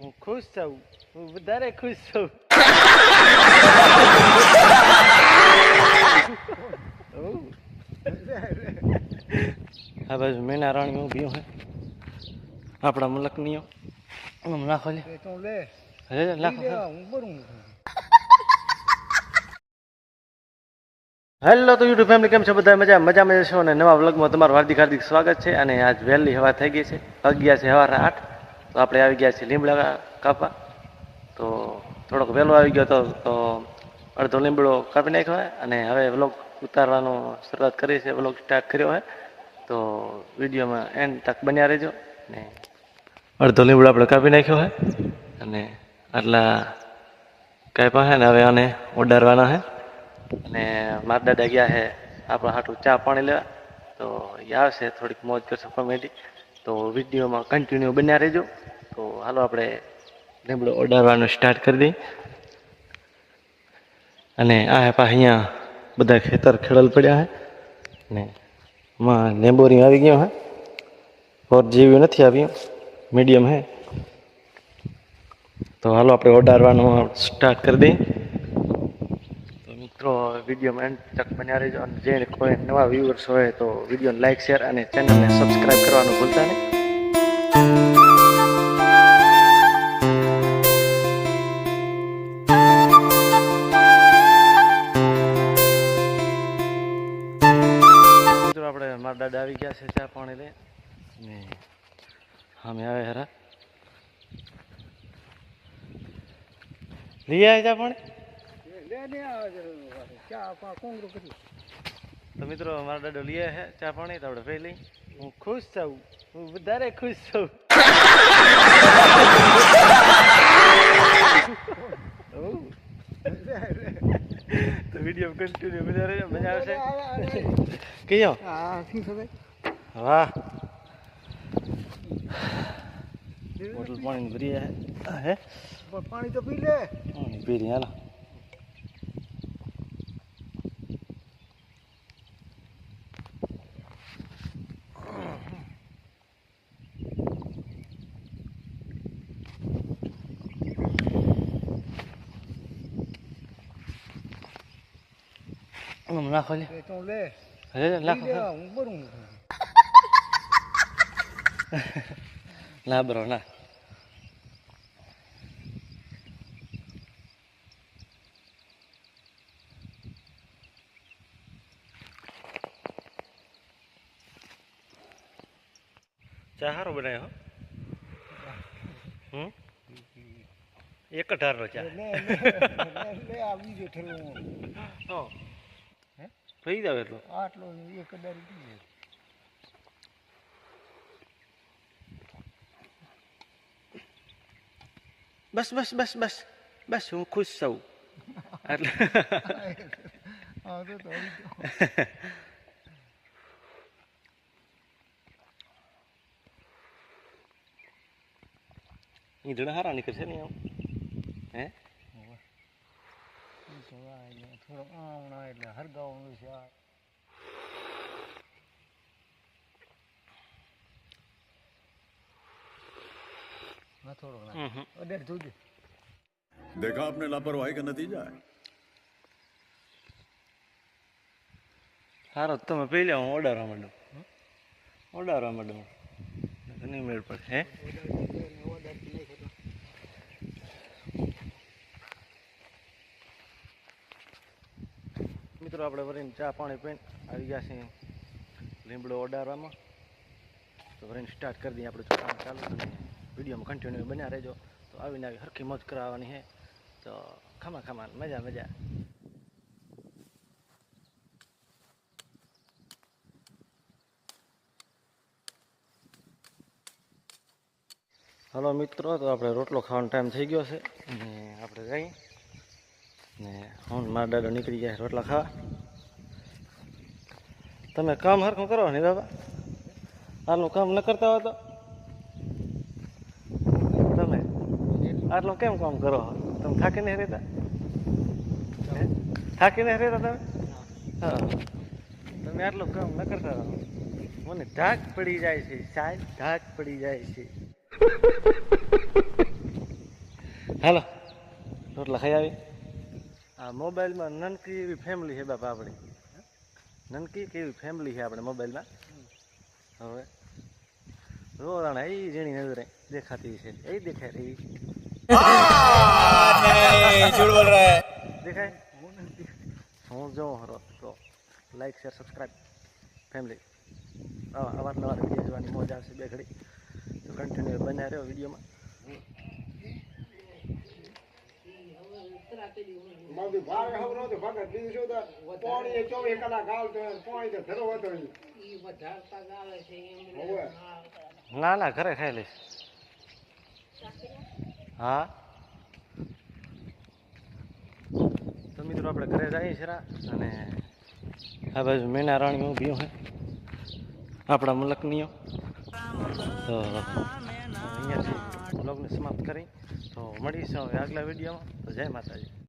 હું ખુશ છું, હું વધારે ખુશ છું. આ બાજુ મેના રાણીઓ ઊભી હે આપણા મલકનીઓ નાખો લે નાખો. હેલો તો યુટ્યુબ ફેમિલી, કેમ છો બધા? મજામાં છો અને નવા વ્લોગમાં તમારું હાર્દિક સ્વાગત છે. અને આજ વહેલી હવા થઈ ગઈ છે, વાગ્યા છે સવારના 8. તો આપણે આવી ગયા છીએ લીમડા કાપવા. તો થોડોક વહેલો આવી ગયો તો અડધો લીમડો કાપી નાખ્યો હોય અને હવે વ્લોગ ઉતારવાનો શરૂઆત કરી છે, વ્લોગ સ્ટાર્ટ કર્યો હોય. તો વિડીયોમાં એન્ડ તક બન્યા રહેજો. ને અડધો લીમડો આપણે કાપી નાખ્યો હોય અને આટલા કાપ્યા છે ને હવે આને ઓડારવાના છે. અને મારા દાદા ગયા છે આપણા હાટું ચા પાણી લેવા. તો એ આવશે, થોડીક મોજ કરશો કોમેડી. તો વિડીયોમાં કન્ટિન્યુ બન્યા રહેજો. તો હાલો આપણે લીમડો ઓડારવાનું સ્ટાર્ટ કરી દઈએ. અને આ પા અહીંયા બધા ખેતર ખેડલ પડ્યા છે ને માં લેમ્બોરી આવી ગયો હે. ઓર જેવી નથી આવ્યું, મીડિયમ હે. તો હાલો આપણે ઓડારવાનું સ્ટાર્ટ કરી દઈએ. મિત્રો વિડીયોમાં એન્ડ તક બન્યા રહેજો. અને જે કોઈ નવા વ્યુઅર્સ હોય તો વિડીયોને લાઇક, શેર અને ચેનલને સબસ્ક્રાઈબ કરવાનું ભૂલતા નહીં. મિત્રો આપણે મારા દાદા આવી ગયા છે ચા પાણી લઈ ને અમે આવે હેરા લઈ આવે ચા પાણી. તો મિત્રો મારા દાદો લઈ આવે છે ચા પાણી. તો આપણે પહેલી હું ખુશ છું, હું વધારે ખુશ છું. તો વિડીયો કન્ટિન્યુ બન્યા રહેજો, મજા આવશે. કયો વાહ બોટલ પાણી ભરી હે પાણી તો પી લે. પી રહી હાલો. નાખો લે નાખો ના બરો ના. ચા સારો બનાવ્યો. એક ઢારનો ચા થઈ જાવ એટલો આટલો એક દારી. બસ બસ બસ બસ બસ હું ખુશ છું એટલે ઈંધણા હારા નીકળશે ને આમ હે થોડો આમણા એટલે હરગાવાનું છે. देखा आपने लापरवाही का नतीजा है. સારો તમે પી લે, હું ઓડારવા માંડું નહીં મેળ પડે હે. મિત્રો આપણે વરીને ચા પાણી પીને આવી ગયા છીએ લીમડો ઓડારવામાં. તો વરીને સ્ટાર્ટ કરી દઈએ આપણે કામ ચાલુ. અને વિડીયોમાં કન્ટિન્યુ બન્યા રહેજો. તો આવીને આવી હરખી મોજ કરાવવાની છે. તો ખમા મજા. હલો મિત્રો, તો આપણે રોટલો ખાવાનો ટાઈમ થઈ ગયો છે અને આપણે જઈએ ને હું મારા દાદો નીકળી ગયા રોટલા ખાવા. તમે કામ હરખું કરો ને બાબા, આટલું કામ ન કરતા હોય તો તમે આટલું કેમ કામ કરો? તમે થાકી નહીં રહેતા? તમે હા, તમે આટલું કામ ન કરતા રહો. મને ધાક પડી જાય છે સાહેબ, ધાક પડી જાય છે. હાલો રોટલા ખાઈ આવી. આ મોબાઈલમાં નનકી એવી ફેમિલી છે બાપા આપણી, નનકી કેવી ફેમિલી છે આપણે મોબાઈલમાં. હવે રોરાણા એ જેની નજરે દેખાતી છે એ દેખાય રહી. દેખાય હું જોઉં હરો તો લાઈક શેર સબસ્ક્રાઈબ ફેમિલી. અવારનવાર વિડીયો જોવાની મોજ આવશે બે ઘડી તો કન્ટિન્યુ બન્યા રહ્યો વિડીયોમાં. ના ના ઘરે ખાઈ લઈશ. હા તો મિત્રો આપણે ઘરે જઈએ છીએ અને આ બાજુ મેના રાણીઓ ઊભી હોય આપણા મુલકનીઓ. તો અહીંયાથી બ્લોગને સમાપ્ત કરી તો મળીશું હવે આગલા વિડીયોમાં. તો જય માતાજી.